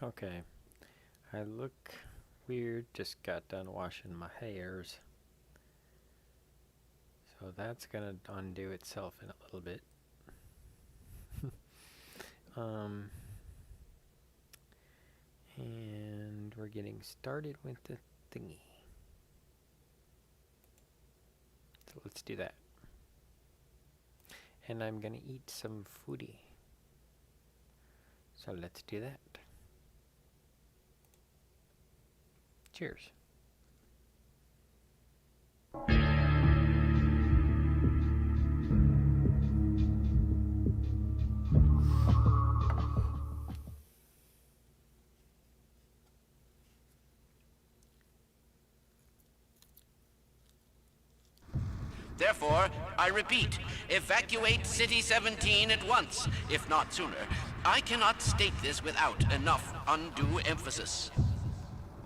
Okay, I look weird, just got done washing my hairs. So that's gonna undo itself in a little bit. um, and we're getting started with the thingy. So let's do that. And I'm gonna eat some foodie. So let's do that. Cheers. Therefore, I repeat, evacuate City 17 at once, if not sooner. I cannot state this without enough undue emphasis.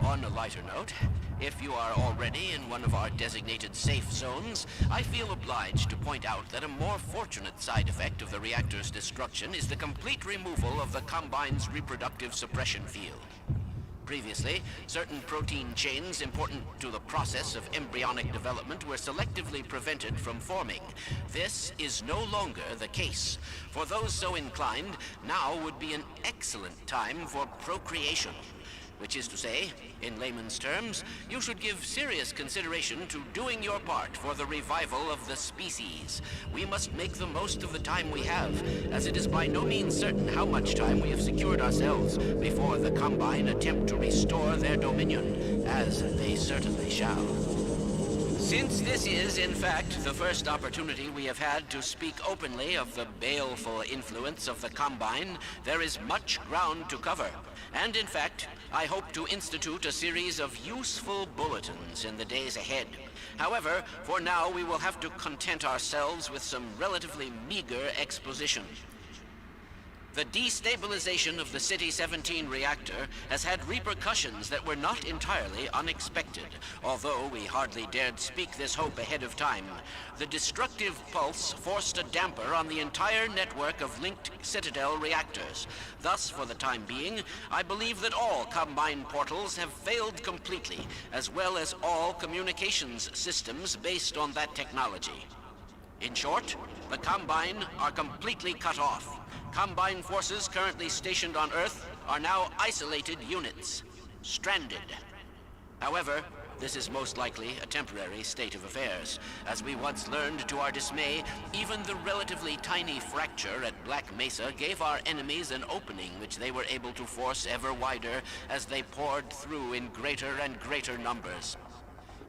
On a lighter note, if you are already in one of our designated safe zones, I feel obliged to point out that a more fortunate side effect of the reactor's destruction is the complete removal of the Combine's reproductive suppression field. Previously, certain protein chains important to the process of embryonic development were selectively prevented from forming. This is no longer the case. For those so inclined, now would be an excellent time for procreation. Which is to say, in layman's terms, you should give serious consideration to doing your part for the revival of the species. We must make the most of the time we have, as it is by no means certain how much time we have secured ourselves before the Combine attempt to restore their dominion, as they certainly shall. Since this is, in fact, the first opportunity we have had to speak openly of the baleful influence of the Combine, there is much ground to cover. And in fact, I hope to institute a series of useful bulletins in the days ahead. However, for now we will have to content ourselves with some relatively meager exposition. The destabilization of the City 17 reactor has had repercussions that were not entirely unexpected, although we hardly dared speak this hope ahead of time. The destructive pulse forced a damper on the entire network of linked Citadel reactors. Thus, for the time being, I believe that all Combine portals have failed completely, as well as all communications systems based on that technology. In short, the Combine are completely cut off. Combine forces currently stationed on Earth are now isolated units, stranded. However, this is most likely a temporary state of affairs. As we once learned to our dismay, even the relatively tiny fracture at Black Mesa gave our enemies an opening which they were able to force ever wider as they poured through in greater and greater numbers.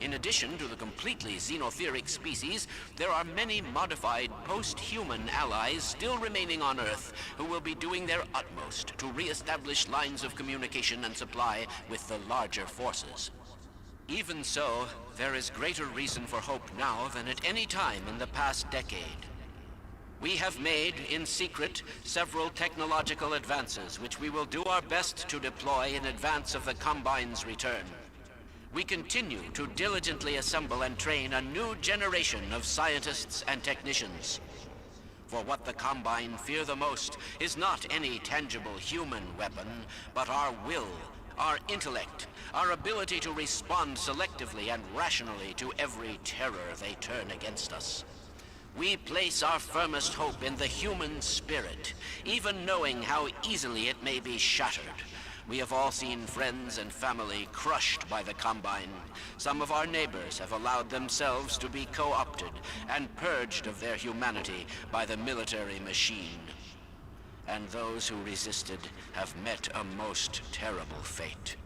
In addition to the completely xenotheric species, there are many modified post-human allies still remaining on Earth who will be doing their utmost to re-establish lines of communication and supply with the larger forces. Even so, there is greater reason for hope now than at any time in the past decade. We have made, in secret, several technological advances which we will do our best to deploy in advance of the Combine's return. We continue to diligently assemble and train a new generation of scientists and technicians. For what the Combine fear the most is not any tangible human weapon, but our will, our intellect, our ability to respond selectively and rationally to every terror they turn against us. We place our firmest hope in the human spirit, even knowing how easily it may be shattered. We have all seen friends and family crushed by the Combine. Some of our neighbors have allowed themselves to be co-opted and purged of their humanity by the military machine. And those who resisted have met a most terrible fate.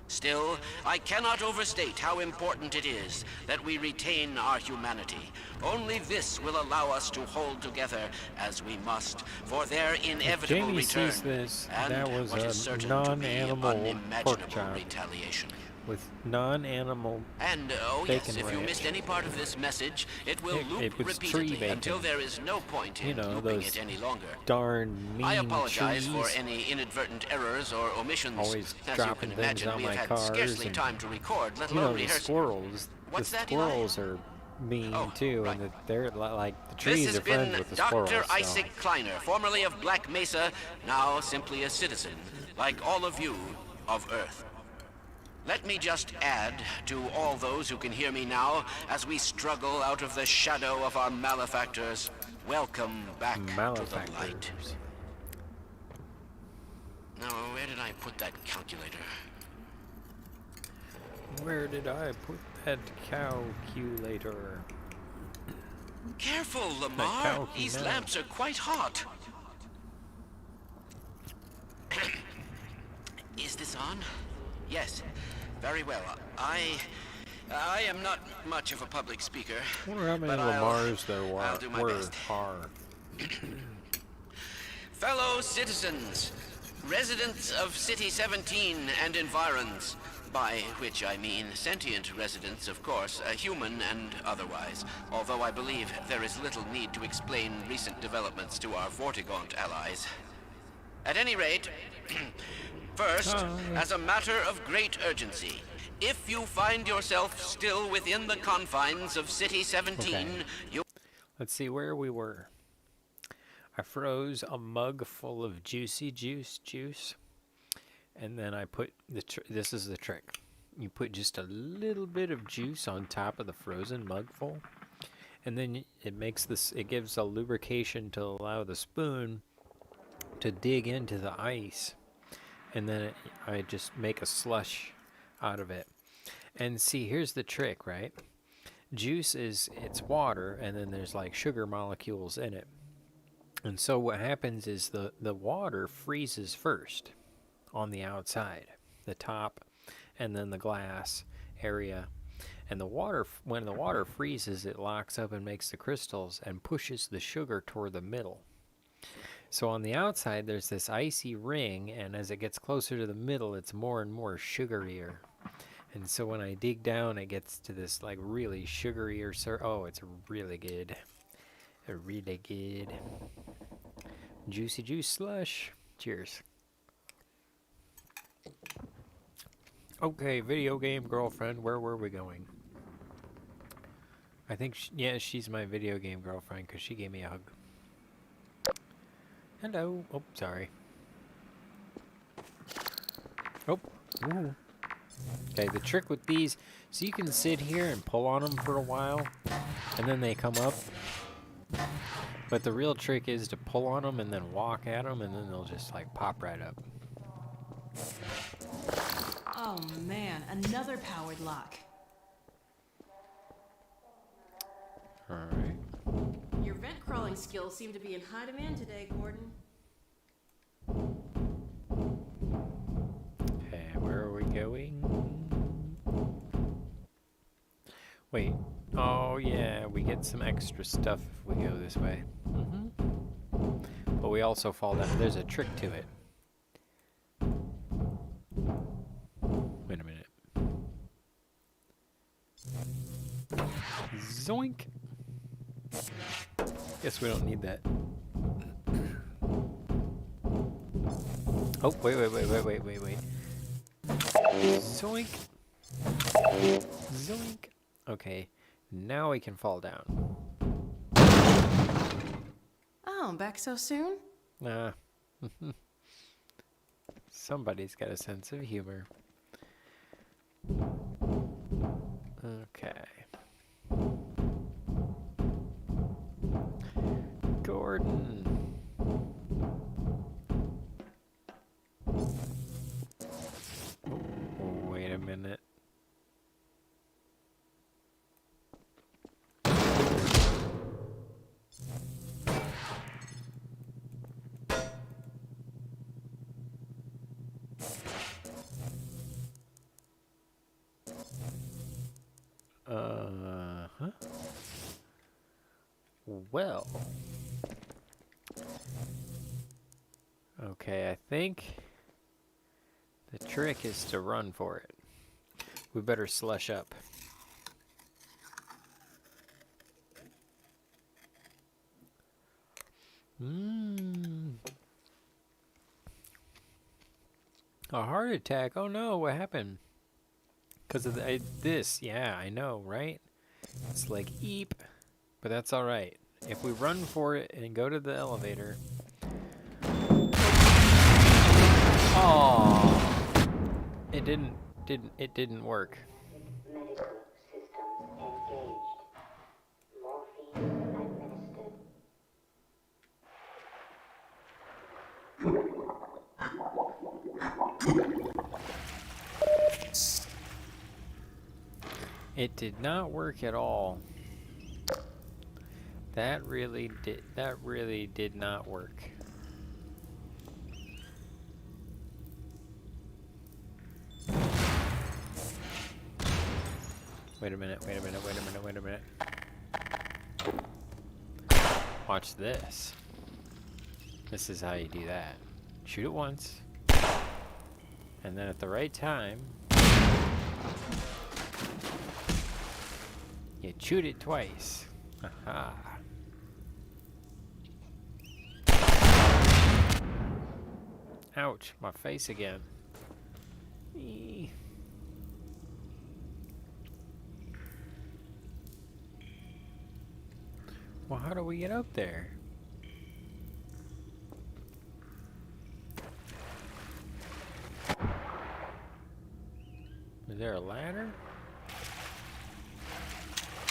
Still, I cannot overstate how important it is that we retain our humanity. Only this will allow us to hold together as we must for their inevitable Jamie return. sees this, And that was what is a certain non-animal to be pork unimaginable chop retaliation. with non-animal And, oh bacon yes, if you ranch. missed any part of this message, it will loop It was tree repeatedly bacon. until there is no point You in know, looping those it any longer. darn mean I apologize trees. for any inadvertent errors or omissions. Always As you dropping can things imagine, on we my have had cars scarcely and, time to record, let You know, alone the rehearse. squirrels. What's the that, Eli? squirrels are mean Oh, too, right. and they're like the This trees has are friends been with the Dr. squirrels. So. Isaac Kleiner, formerly of Black Mesa, now simply a citizen, like all of you, of Earth. Let me just add to all those who can hear me now, as we struggle out of the shadow of our malefactors, welcome back to the light. Malefactors. Now, where did I put that calculator? Where did I put that calculator? Careful, Lamar. calculator. These lamps are quite hot. Is this on? Yes. Very well. I am not much of a public speaker. I wonder how many but Lamars there I'll do my were. best. Are. Fellow citizens, residents of City 17 and environs, by which I mean sentient residents, of course, human and otherwise, although I believe there is little need to explain recent developments to our Vortigaunt allies. At any rate, first, as a matter of great urgency, if you find yourself still within the confines of City 17, Okay. you... Let's see where we were. I froze a mug full of juicy juice, and then I put this is the trick. You put just a little bit of juice on top of the frozen mug full, and then it makes this. It gives a lubrication to allow the spoon to dig into the ice, and then I just make a slush out of it. And see, here's the trick, right? Juice it's water, and then there's like sugar molecules in it. And so what happens is the water freezes first on the outside, the top, and then the glass area. And the water, when the water freezes, it locks up and makes the crystals and pushes the sugar toward the middle. So on the outside, there's this icy ring, and as it gets closer to the middle, it's more and more sugarier. And so when I dig down, it gets to this like really sugarier. Oh, it's really good. Really good. Juicy juice slush. Cheers. Okay, video game girlfriend, where were we going? I think, yeah, she's my video game girlfriend because she gave me a hug. Hello. Oh, sorry. Oh. Ooh. Okay, the trick with these, so you can sit here and pull on them for a while, and then they come up. But the real trick is to pull on them and then walk at them, and then they'll just like pop right up. Oh man, another powered lock. Alright. Your vent crawling skills seem to be in high demand today, Gordon. Okay, where are we going? Wait. Oh yeah, we get some extra stuff if we go this way. But we also fall down. There's a trick to it. Wait a minute. Zoink! Guess we don't need that. Oh, wait. Zoink! Zoink! Okay, now we can fall down. Oh, back so soon? Nah. Somebody's got a sense of humor. Okay. Gordon. Wait a minute. Huh? Well. Okay, I think the trick is to run for it. We better slush up. A heart attack? Oh no, what happened? Because of this, yeah, I know, right? It's like eep, but that's all right. If we run for it and go to the elevator. Oh, it didn't work. Medical systems engaged. Morphine administered. It did not work at all. That really did not work. Wait a minute. Watch this. This is how you do that. Shoot it once. And then at the right time, you shoot it twice. Aha. Ouch, my face again. Eee. Well, how do we get up there? Is there a ladder?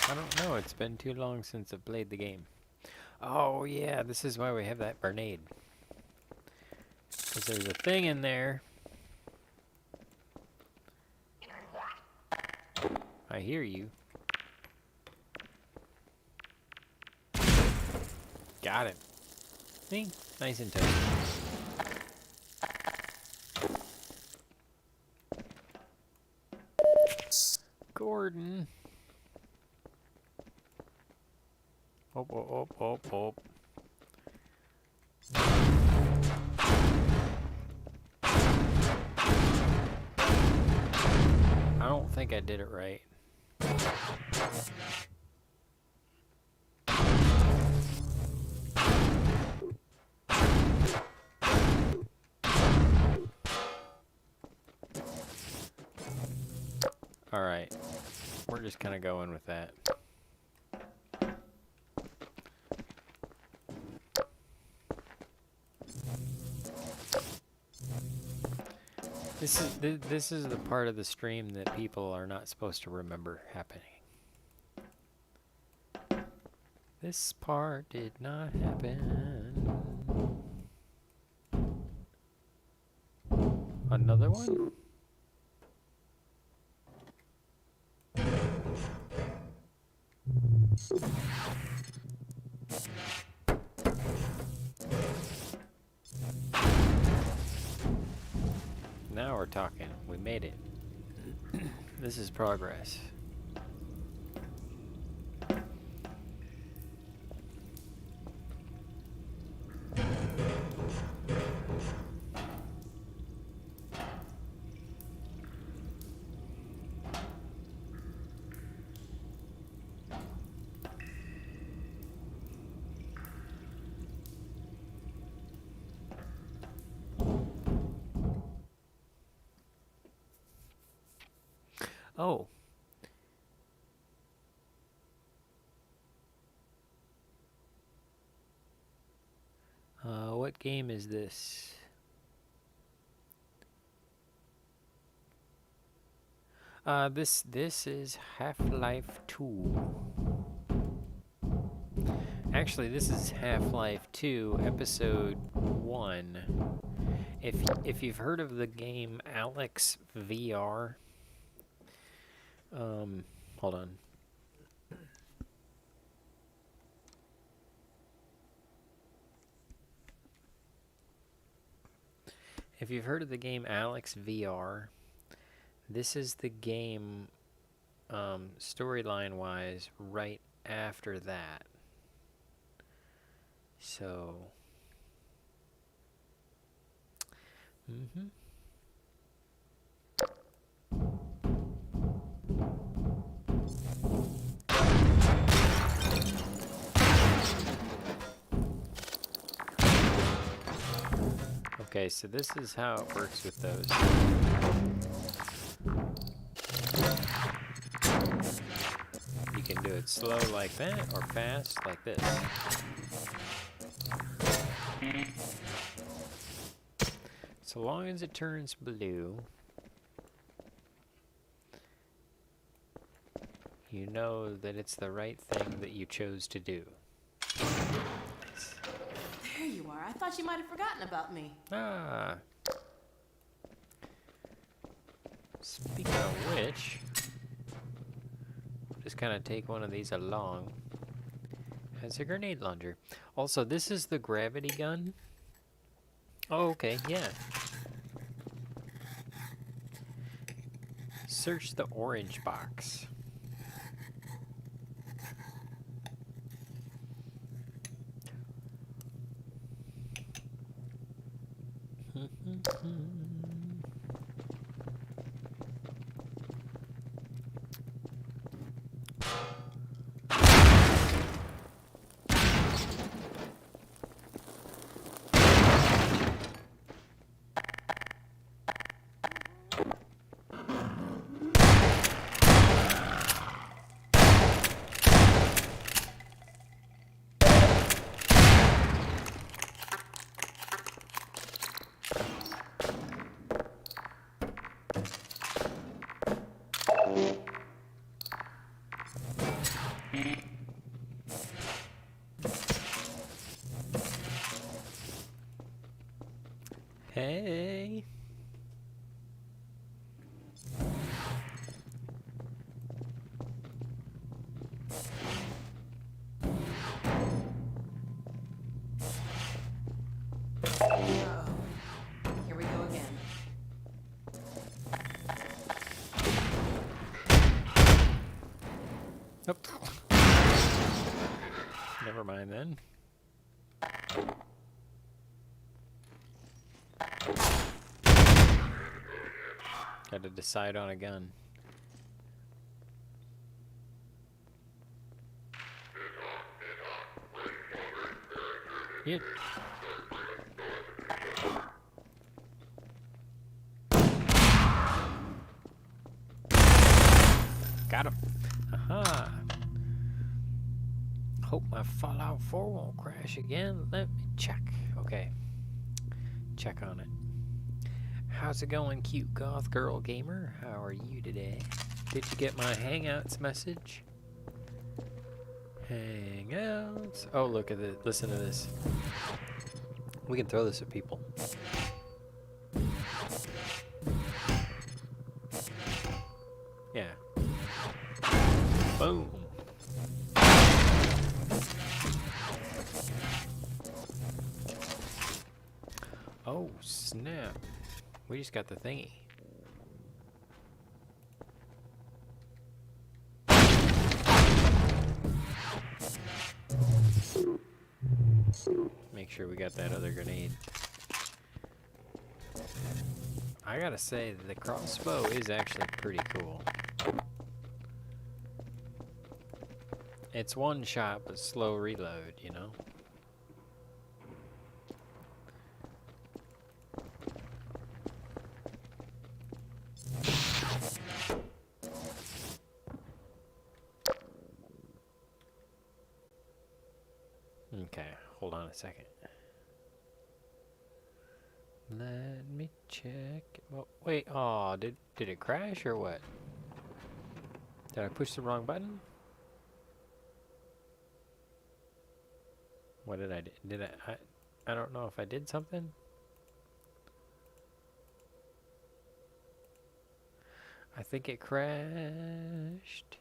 I don't know. It's been too long since I've played the game. Oh, yeah. This is why we have that grenade. Because there's a thing in there. I hear you. Got him. See? Nice and tight. Gordon. Oh. I don't think I did it right. Alright. We're just kind of going with that. This is the part of the stream that people are not supposed to remember happening. This part did not happen. Another one? Now we're talking. We made it. This is progress. Oh. What game is this? This is Half-Life 2. Actually, this is Half-Life 2, Episode 1. If you've heard of the game Alex VR, hold on. If you've heard of the game Alex VR, this is the game, storyline-wise, right after that. So, okay, so this is how it works with those. You can do it slow like that or fast like this? So long as it turns blue, you know that it's the right thing that you chose to do. There you are. I thought you might have forgotten about me. Ah. Speaking of which, just kind of take one of these along as a grenade launcher. Also, this is the gravity gun. Oh, okay, yeah. Search the orange box. Hey. Uh-oh. Here we go again. Nope. Never mind then. Got to decide on a gun. Yeah. Got him. Aha. Hope my Fallout 4 won't crash again. Let me check. Okay. Check on it. How's it going, cute goth girl gamer? How are you today? Did you get my Hangouts message? Hangouts. Oh, look at it. Listen to this. We can throw this at people. Yeah. Boom. Oh, snap. We just got the thingy. Make sure we got that other grenade. I gotta say, the crossbow is actually pretty cool. It's one shot, but slow reload, you know? Okay, hold on a second. Let me check. Oh, wait, oh, did it crash or what? Did I push the wrong button? What did I do? I don't know if I did something. I think it crashed.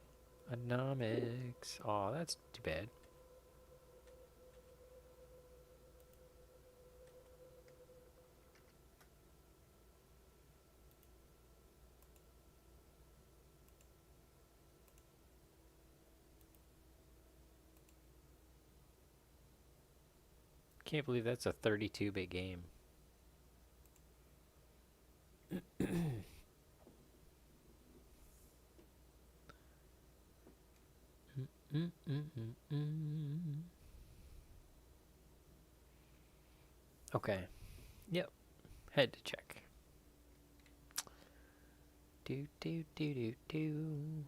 Anomics. Oh, that's too bad. Can't believe that's a 32-bit game. Okay. Yep. Head to check. Do do do do do.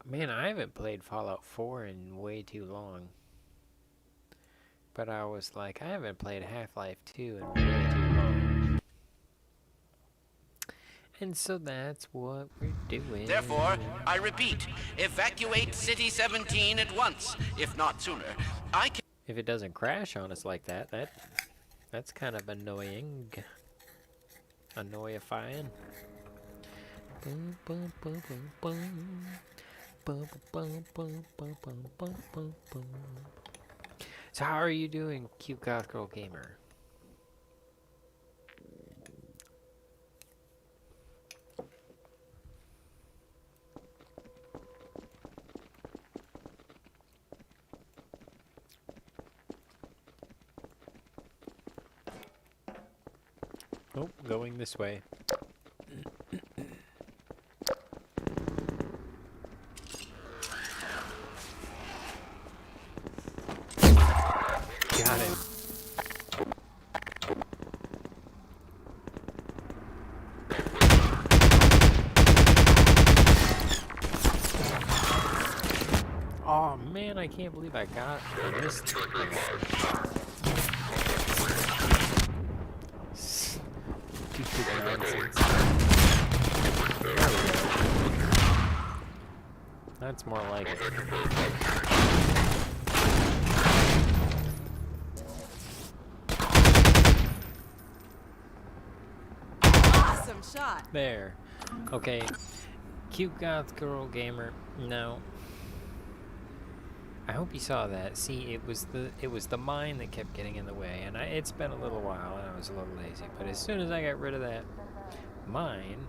Man, I haven't played Fallout 4 in way too long. But I was like, I haven't played Half-Life 2 in way too long. And so that's what we're doing. Therefore, I repeat, evacuate City 17 at once, if not sooner. I can... If it doesn't crash on us like that, that's kind of annoying. Annoyifying. Boom, boom, boom, boom, boom. Boom, boom, boom, boom, boom, boom, boom, boom. So how are you doing, Cute Goth Girl Gamer? Oh, going this way. Got it. Oh man, I can't believe I got this. Stupid nonsense. There we go. That's more like it. Awesome shot. There. Okay. Cute Goth Girl Gamer. No. I hope you saw that. See, it was the mine that kept getting in the way, and it's been a little while, and I was a little lazy. But as soon as I got rid of that mine,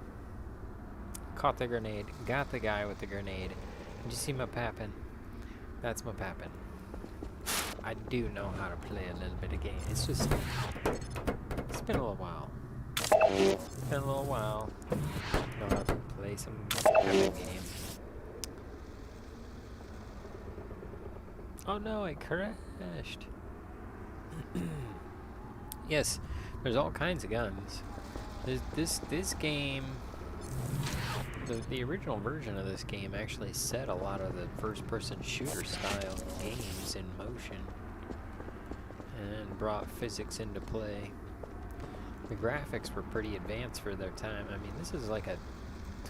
caught the grenade, got the guy with the grenade. Did you see my pappin'? That's my pappin'. I do know how to play a little bit of game. It's just, it's been a little while. It's been a little while. Know how to play some pappin' game. Oh no, it crashed. Yes, there's all kinds of guns. There's this game, the original version of this game actually set a lot of the first-person shooter style games in motion and brought physics into play. The graphics were pretty advanced for their time. I mean, this is like a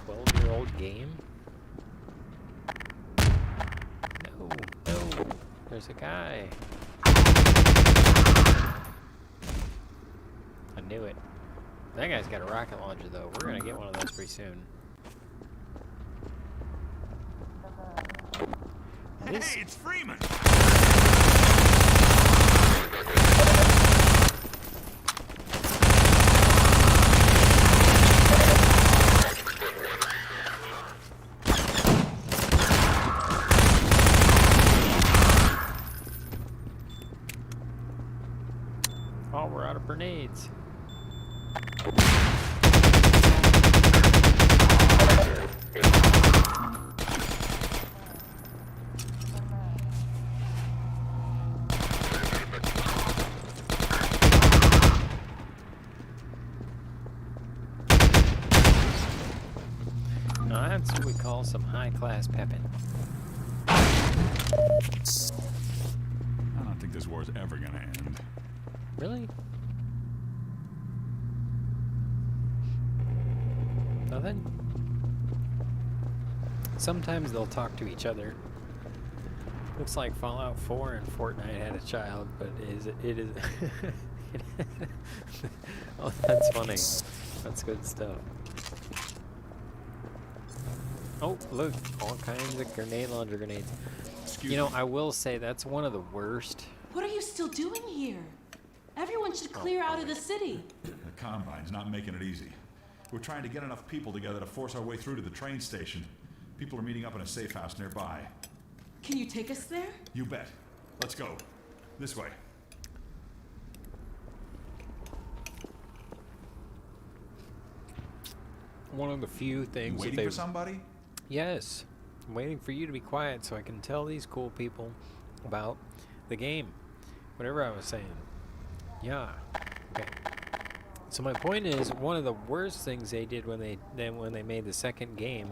12-year-old game. No, no. There's a guy. I knew it. That guy's got a rocket launcher, though. We're gonna get one of those pretty soon. Hey, it's Freeman! Oh, we're out of grenades. Now that's what we call some high-class peppin'. I don't think this war's ever gonna end. Really? Nothing? Sometimes they'll talk to each other. Looks like Fallout 4 and Fortnite had a child, but it is oh, that's funny. That's good stuff. Oh, look, all kinds of grenade launcher grenades. You know, I will say that's one of the worst. What are you still doing here? Everyone should clear out of the city. The Combine's not making it easy. We're trying to get enough people together to force our way through to the train station. People are meeting up in a safe house nearby. Can you take us there? You bet. Let's go. This way. One of the few things Waiting that for somebody? Yes. I'm waiting for you to be quiet so I can tell these cool people about the game. Whatever I was saying. Yeah. Okay. So my point is, one of the worst things they did when they made the second game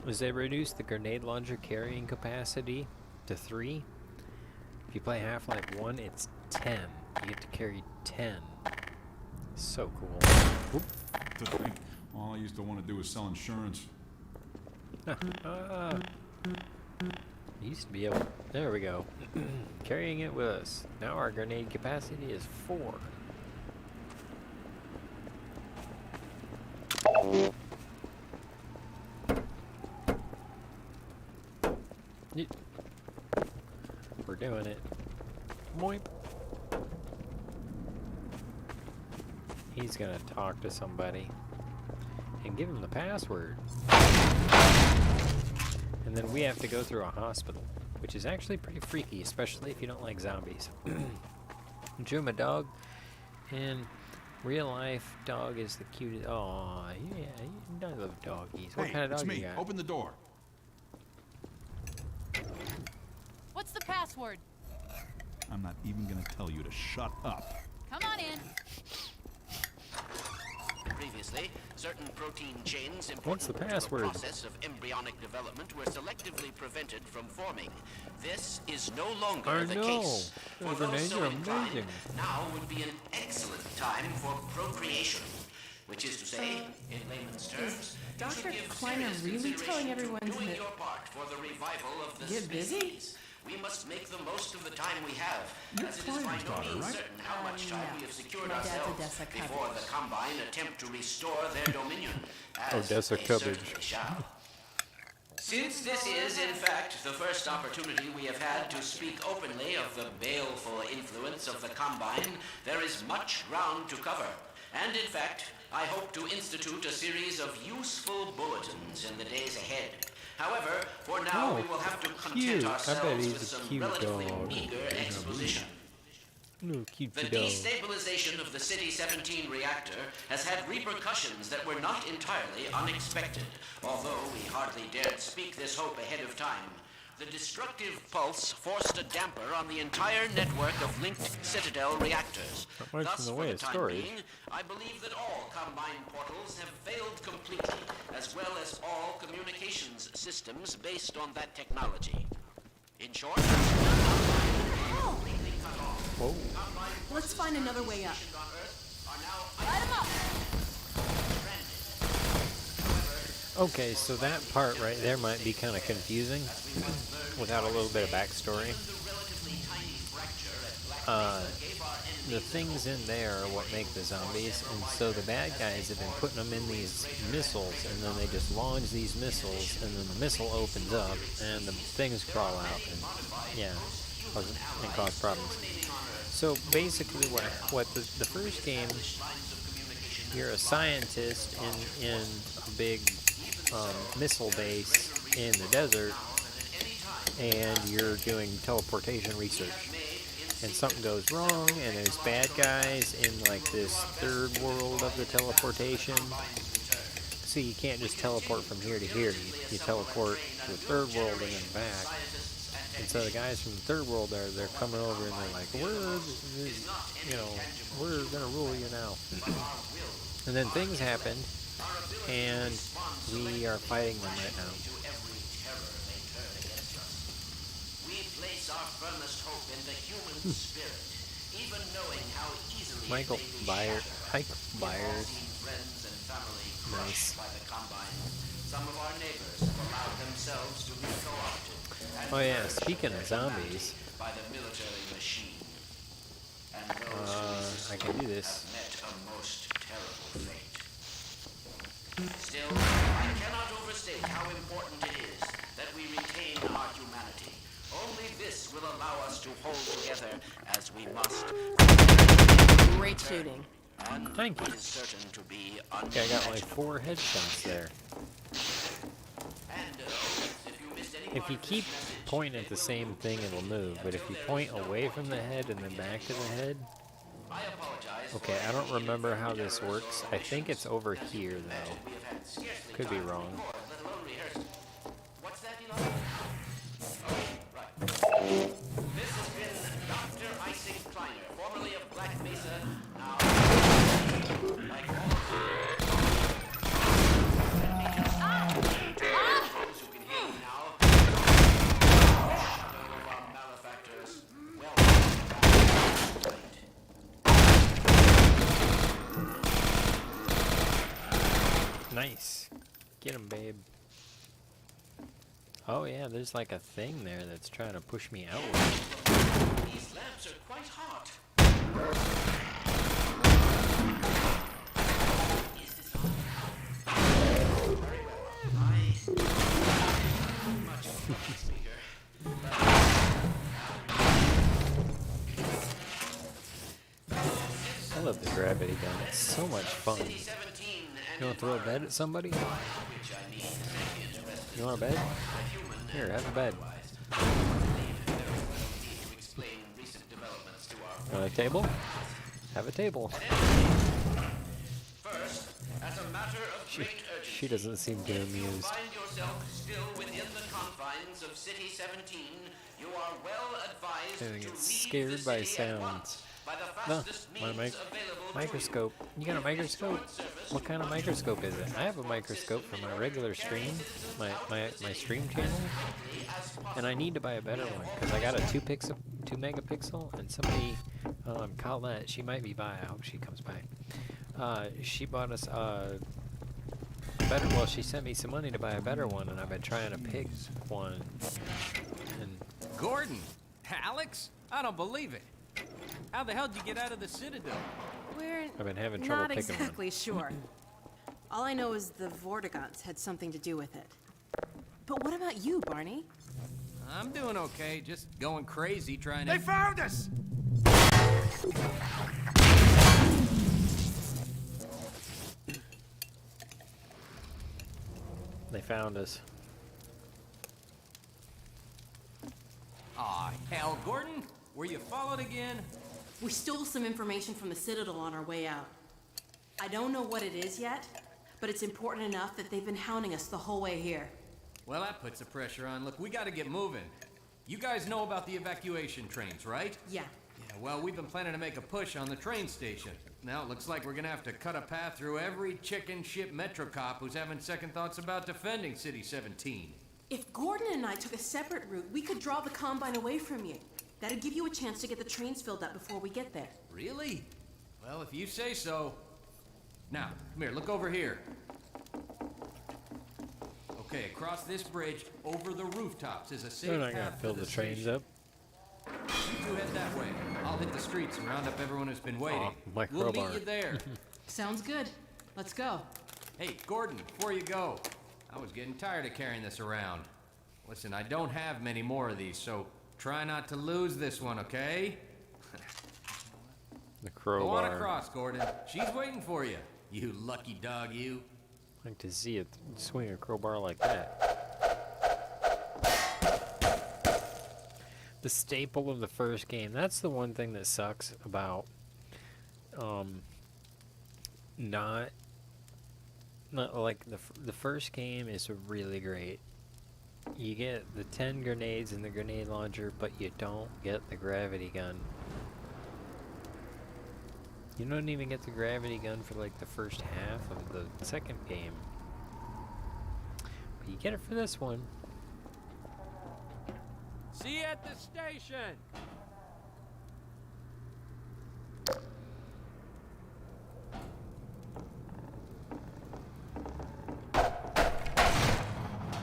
is they reduced the grenade launcher carrying capacity to 3. If you play Half-Life 1, it's 10. You get to carry 10. So cool. Whoop. To think, all I used to want to do was sell insurance. Used to be able. There we go. Carrying it with us. Now our grenade capacity is 4. We're doing it. Moip. He's gonna talk to somebody and give him the password. And then we have to go through a hospital, which is actually pretty freaky, especially if you don't like zombies. Drew my dog. In real life, dog is the cutest. Oh, yeah, I love doggies. What Hey, kind of it's dog me. you got? Open the door. What's the password? I'm not even gonna tell you to shut up. Come on in. Previously, certain protein chains What's the important to the password? process of embryonic development were selectively prevented from forming. This is no longer I the know. case. The For those grenades so are inclined, amazing. now would be an excellent time for procreation. Which is to say, in layman's terms, you should Dr. give Kleiner serious really telling consideration everyone to doing to your part for the revival of the get busy? species. We must make the most of the time we have, You're as it is by Kleiner's no daughter, means right? certain how much time no. we have secured My dad's ourselves Odessa before Cubbage. the Combine attempt to restore their dominion, as Odessa they Cubbage. certainly shall. Since this is, in fact, the first opportunity we have had to speak openly of the baleful influence of the Combine, there is much ground to cover. And in fact, I hope to institute a series of useful bulletins in the days ahead. However, for now we will have to cute. content I bet ourselves he's with a some cute relatively dog. meager exposition. No, cute The dog. destabilization of the City 17 reactor has had repercussions that were not entirely unexpected, although we hardly dared speak this hope ahead of time. The destructive pulse forced a damper on the entire network of linked Citadel reactors. Not much Thus, in the for way the of time storage. being, I believe that all Combine portals have failed completely, as well as all communications systems based on that technology. In short, completely cut off. Whoa. Let's find another way up. On Earth are now Light 'em up. Okay, so that part right there might be kind of confusing without a little bit of backstory. The things in there are what make the zombies, and so the bad guys have been putting them in these missiles, and then they just launch these missiles, and then the missile opens up, and the things crawl out, and yeah, cause problems. So basically, what the first game, you're a scientist in a big missile base in the desert, and you're doing teleportation research. And something goes wrong, and there's bad guys in like this third world of the teleportation. So you can't just teleport from here to here. You teleport to the third world and then back. And so the guys from the third world they're coming over and they're like, we're gonna rule you now. And then things happen, and we are fighting them right now. We place our firmest hope in the human spirit, even knowing how easily Michael it may be Byers, shattered. Mike We've all Byers. seen friends and family Nice. crushed by the Combine. Some of our neighbors have allowed themselves to be co-opted and Oh yeah, purged speaking of zombies, by the military machine. And those who resist I can do this. have met a most terrible fate. Still, I cannot overstate how important it is that we retain our humanity. Only this will allow us to hold together as we must. Great shooting. And Thank you. what is certain to be Okay, I got like unimaginable. 4 headshots there. And, if you missed any If part you of this keep message, pointing at the same thing, it'll move. But if you point away from the head and then back to the head, I apologize. okay, I don't remember how this works. I think it's over here though. We have had scarcely Could be time to wrong. record, let alone rehearse. What's that, Eli? Okay, right. This has been Dr. Isaac Kleiner, formerly of Black Mesa, now like all of you. Let me just those Nice. Get him, babe. Oh yeah, there's like a thing there that's trying to push me outward. These lamps are quite hot. Is this on? Very well. Much speaker. I love the gravity gun. It's so much fun. City 17 and You want to throw a bed at somebody? which I mean is interested. You want a bed? Here, have a bed. To explain recent developments to our You want a table? Have a table. First, as a matter of great urgency, She doesn't seem too if you amused. find yourself still within the confines of City 17, you are well advised I to get leave scared the by city at sounds. once by the No, fastest my means available to microscope. You got a microscope? What kind of microscope is it? I have a microscope for my regular stream, my stream channel, and I need to buy a better one because I got a 2 megapixel, and somebody, Colette, she might be by. I hope she comes by. She bought us a better. Well, she sent me some money to buy a better one, and I've been trying to pick one. And Gordon? Alex? I don't believe it. How the hell did you get out of the Citadel? We're I've been having trouble not picking one. exactly sure. All I know is the VORTEXCobraZ had something to do with it. But what about you, Barney? I'm doing okay, just going crazy trying They to... found us! They found us. Aw, hell, Gordon? Were you followed again? We stole some information from the Citadel on our way out. I don't know what it is yet, but it's important enough that they've been hounding us the whole way here. Well, that puts the pressure on. Look, we gotta get moving. You guys know about the evacuation trains, right? Yeah. Yeah, well, we've been planning to make a push on the train station. Now it looks like we're gonna have to cut a path through every chicken ship metro cop who's having second thoughts about defending City 17. If Gordon and I took a separate route, we could draw the Combine away from you. That'd give you a chance to get the trains filled up before we get there. Really? Well, if you say so. Now, come here, look over here. Okay, across this bridge, over the rooftops is a safe They're not gonna path fill to the trains station. up. You two head that way. I'll hit the streets and round up everyone who's been waiting. Aw, my We'll crowbar. meet you there. Sounds good. Let's go. Hey, Gordon, before you go, I was getting tired of carrying this around. Listen, I don't have many more of these, so try not to lose this one, okay? The Go on crowbar. across, Gordon. She's waiting for you. You lucky dog, you. I like to see it swing a crowbar like that. The staple of the first game. That's the one thing that sucks about not like the first game is really great. You get the 10 grenades in the grenade launcher, but you don't get the gravity gun. You don't even get the gravity gun for like the first half of the second game. But you get it for this one. See you at the station.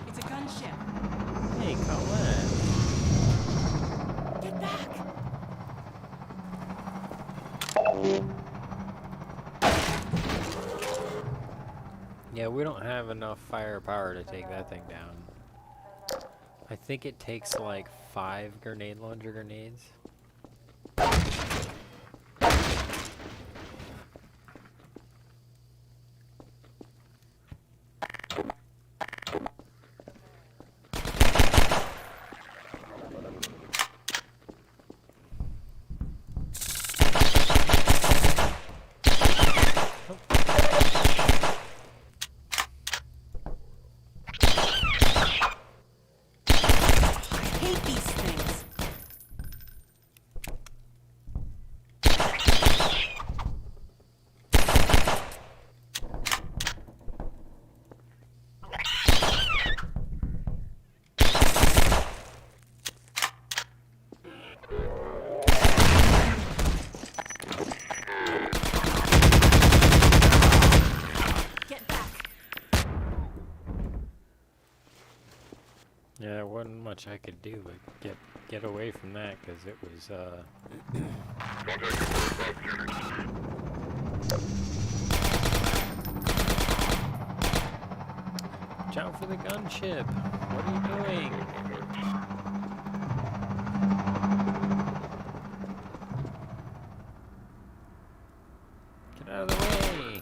It's a gunship. Hey, Colette. Get back! Yeah, we don't have enough firepower to take that thing down. I think it takes like 5 grenade launcher grenades. I hate these things. much I could do but get away from that because it was Watch out for the gunship. What are you doing? Get out of the way.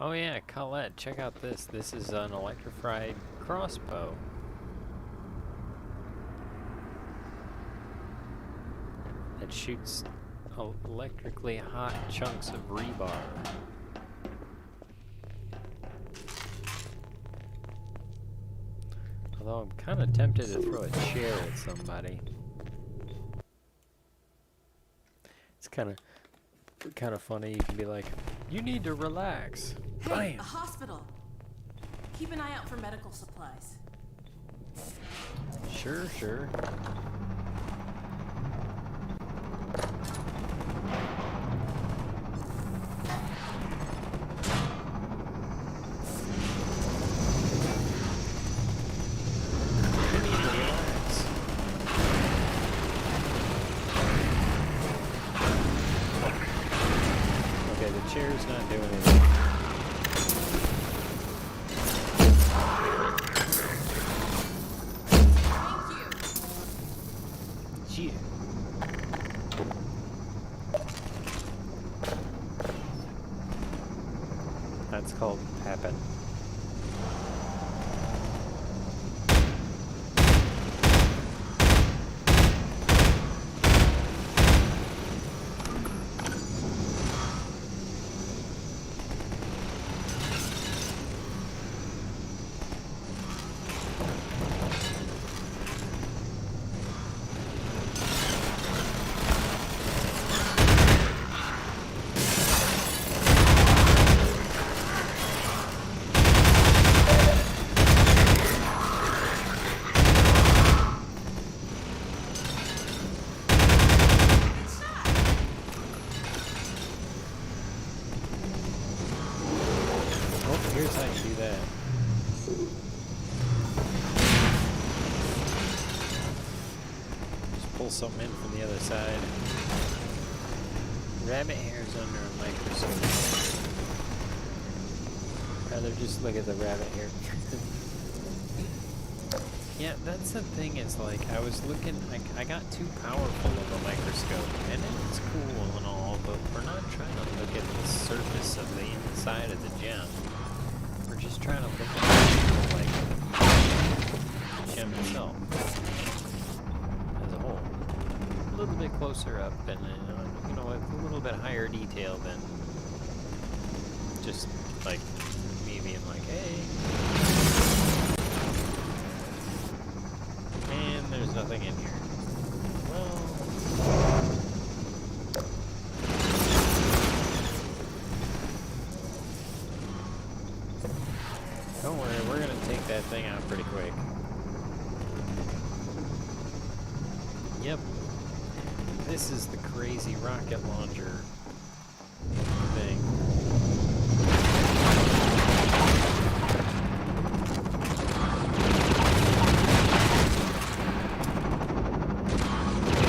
Oh yeah, Colette, check out this. This is an electrified crossbow. That shoots electrically hot chunks of rebar. Although I'm kind of tempted to throw a chair at somebody. It's kind of funny. You can be like, "You need to relax." Hey, Bam. a hospital. Keep an eye out for medical supplies. Sure, sure. You need to relax. Okay, the chair's not doing anything. Yeah. That's called happen. Here's how you do that. Just pull something in from the other side. Rabbit hairs under a microscope. Rather just look at the rabbit hair. Yeah, that's the thing, is like, I was looking, I got too powerful of a microscope, and it's cool and all, but we're not trying to look at the surface of the inside of the gem. We're just trying to look at like the gem itself as a whole. A little bit closer up and you know, with a little bit higher detail than just like me being like, hey. And there's nothing in here. Well. Don't worry, we're gonna take that thing out pretty quick. Yep. This is the crazy rocket launcher thing.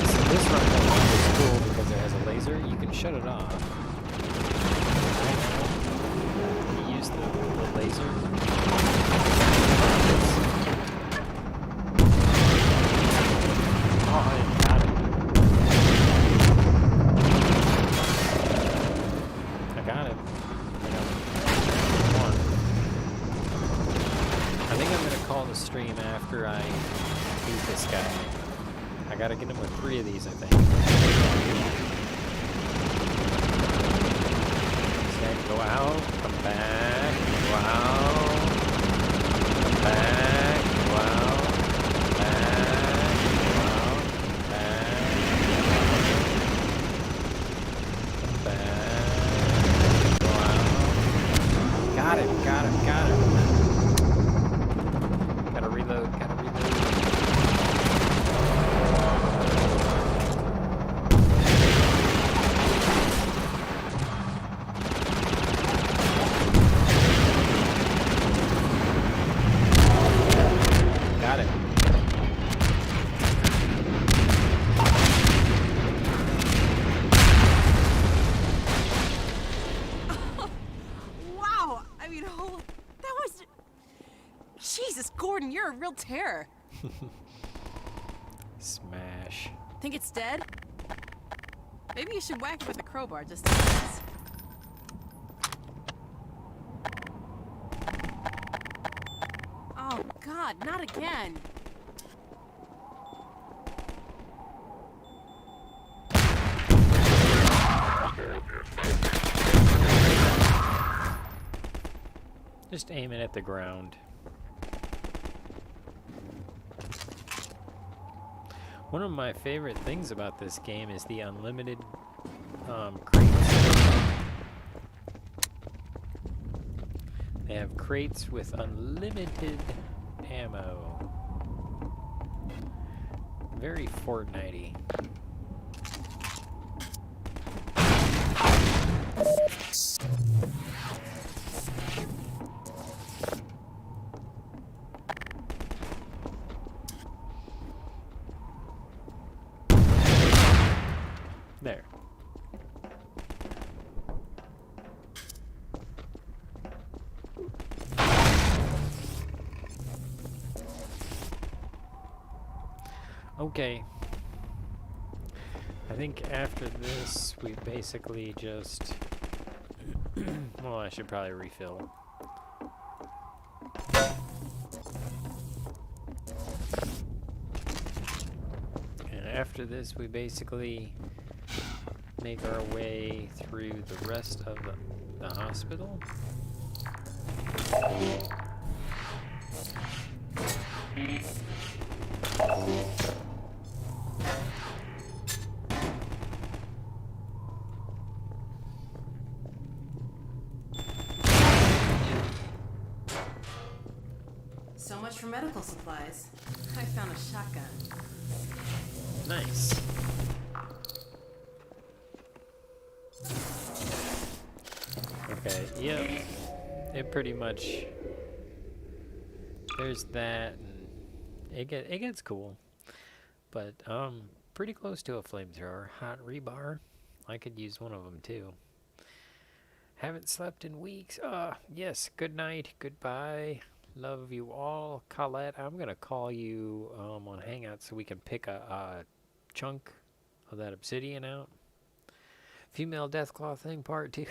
So this rocket launcher is cool because it has a laser. You can shut it off. You use the laser. Stream after I beat this guy. I gotta get him with 3 of these, I think. Okay, go out, come back, go out, come back, go out, come back, go out, come back, go out. Got him, got him, got him. Gotta reload, gotta reload. Gordon, you're a real terror. Smash. Think it's dead? Maybe you should whack it with a crowbar just in case. Oh, God, not again. Just aim it at the ground. One of my favorite things about this game is the unlimited crates. They have crates with unlimited ammo. Very Fortnite-y. There. Okay. I think after this, we basically just... well, I should probably refill. And after this, we basically make our way through the rest of the hospital. So much for medical supplies. I found a shotgun. Nice. Okay, yep. It pretty much... there's that, and it gets cool. But, pretty close to a flamethrower. Hot rebar. I could use one of them, too. Haven't slept in weeks. Yes, good night, goodbye. Love you all. Colette, I'm gonna call you, on Hangout so we can pick a chunk of that obsidian out. Female Deathclaw thing, part 2.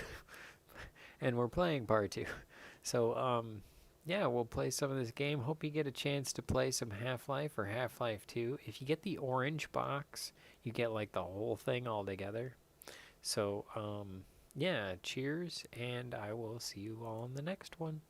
And we're playing part 2. So, yeah, we'll play some of this game. Hope you get a chance to play some Half-Life or Half-Life 2. If you get the orange box, you get like the whole thing all together. So, yeah, cheers, and I will see you all in the next one.